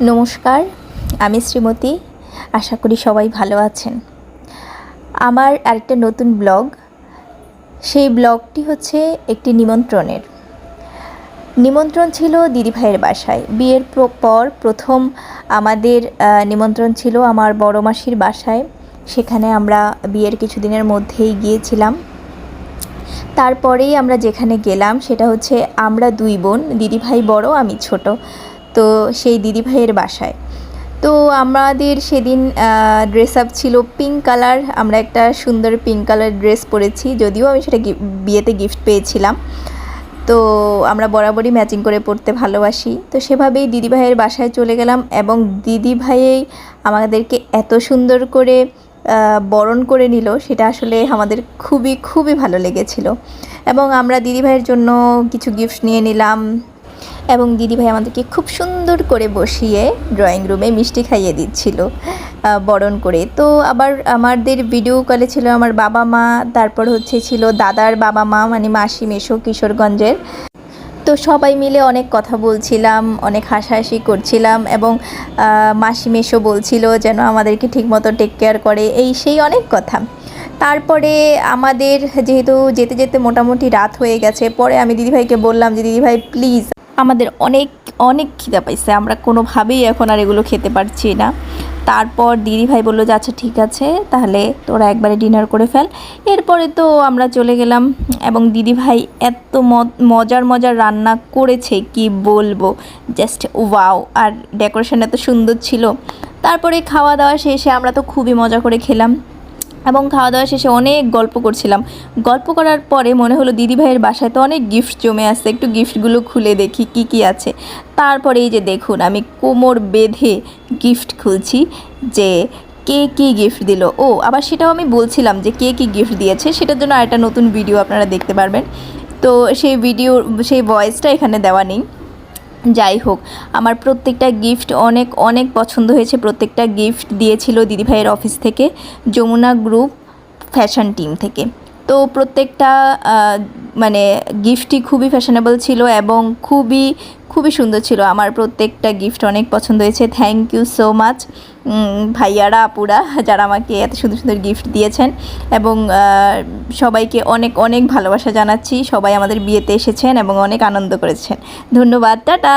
নমস্কার, আমি শ্রীমতী। আশা করি সবাই ভালো আছেন। আমার আরেকটা নতুন ব্লগ, সেই ব্লগটি হচ্ছে একটি নিমন্ত্রণ ছিল দিদিভাইয়ের বাসায়। বিয়ের পর প্রথম আমাদের নিমন্ত্রণ ছিল আমার বড় মাসির বাসায়। সেখানে আমরা বিয়ের কিছুদিনের মধ্যেই গিয়েছিলাম। তারপরেই আমরা যেখানে গেলাম সেটা হচ্ছে আমরা দুই বোন, দিদিভাই বড়, আমি ছোট। তো সেই দিদিভাইয়ের বাসায় তো আমাদের সেদিন ড্রেস আপ ছিল পিঙ্ক কালার। আমরা একটা সুন্দর পিঙ্ক কালার ড্রেস পরেছি, যদিও আমি সেটা বিয়েতে গিফট পেয়েছিলাম। তো আমরা বরাবরই ম্যাচিং করে পরতে ভালোবাসি। তো সেভাবেই দিদিভাইয়ের বাসায় চলে গেলাম এবং দিদিভাইয়েই আমাদেরকে এত সুন্দর করে বরণ করে নিল, সেটা আসলে আমাদের খুবই খুবই ভালো লেগেছিল। এবং আমরা দিদিভাইয়ের জন্য কিছু গিফট নিয়ে নিলাম এবং দিদিভাই আমাদেরকে খুব সুন্দর করে বসিয়ে ড্রয়িং রুমে মিষ্টি খাইয়ে দিচ্ছিল বরণ করে। তো আবার আমাদের ভিডিও কলে ছিল আমার বাবা মা, তারপর ছিল দাদার বাবা মা, মানে মাসি মেশো কিশোরগঞ্জের। তো সবাই মিলে অনেক কথা বলছিলাম, অনেক হাসাহাসি করছিলাম এবং মাসি মেশো বলছিল যেন আমাদেরকে ঠিকমতো টেক কেয়ার করে, এই সেই অনেক কথা। তারপরে আমাদের যেহেতু যেতে যেতে মোটামুটি রাত হয়ে গেছে, পরে আমি দিদিভাইকে বললাম যে দিদিভাই প্লিজ, আমাদের অনেক অনেক খিদা পাইছে, আমরা কোনোভাবেই এখন আর এগুলো খেতে পারছি না। তারপর দিদিভাই বললো যে আচ্ছা ঠিক আছে, তাহলে তোরা একবারে ডিনার করে ফেল। এরপরে তো আমরা চলে গেলাম এবং দিদিভাই এত মজার রান্না করেছে কি বলবো, জাস্ট ওয়াও। আর ডেকোরেশন এত সুন্দর ছিল। তারপরে খাওয়া দাওয়া শেষে আমরা তো খুবই মজা করে খেলাম এবং খাওয়া দাওয়া শেষে অনেক গল্প করছিলাম। গল্প করার পরে মনে হলো দিদিভাইয়ের বাসায় তো অনেক গিফট জমে আসছে, একটু গিফটগুলো খুলে দেখি কি কি আছে। তারপরে এই যে দেখুন, আমি কোমর বেঁধে গিফট খুলছি যে কে কী গিফট দিল। ও আবার সেটাও আমি বলছিলাম যে কে কী গিফট দিয়েছে, সেটার জন্য আরেকটা নতুন ভিডিও আপনারা দেখতে পারবেন। তো সেই ভয়েসটা এখানে দেওয়া নেই। যাই হোক, আমার প্রত্যেকটা গিফট অনেক অনেক পছন্দ হয়েছে। প্রত্যেকটা গিফট দিয়েছিল দিদিভাইয়ের অফিস থেকে, যমুনা গ্রুপ ফ্যাশন টিম থেকে। তো প্রত্যেকটা মানে গিফটই খুবই ফ্যাশনেবল ছিল এবং খুবই খুবই সুন্দর ছিল। আমার প্রত্যেকটা গিফট অনেক পছন্দ হয়েছে। থ্যাংক ইউ সো মাচ ভাইয়ারা আপুরা, যারা আমাকে এত সুন্দর সুন্দর গিফট দিয়েছেন। এবং সবাইকে অনেক অনেক ভালোবাসা জানাচ্ছি। সবাই আমাদের বিয়েতে এসেছেন এবং অনেক আনন্দ করেছেন। ধন্যবাদ, টাটা।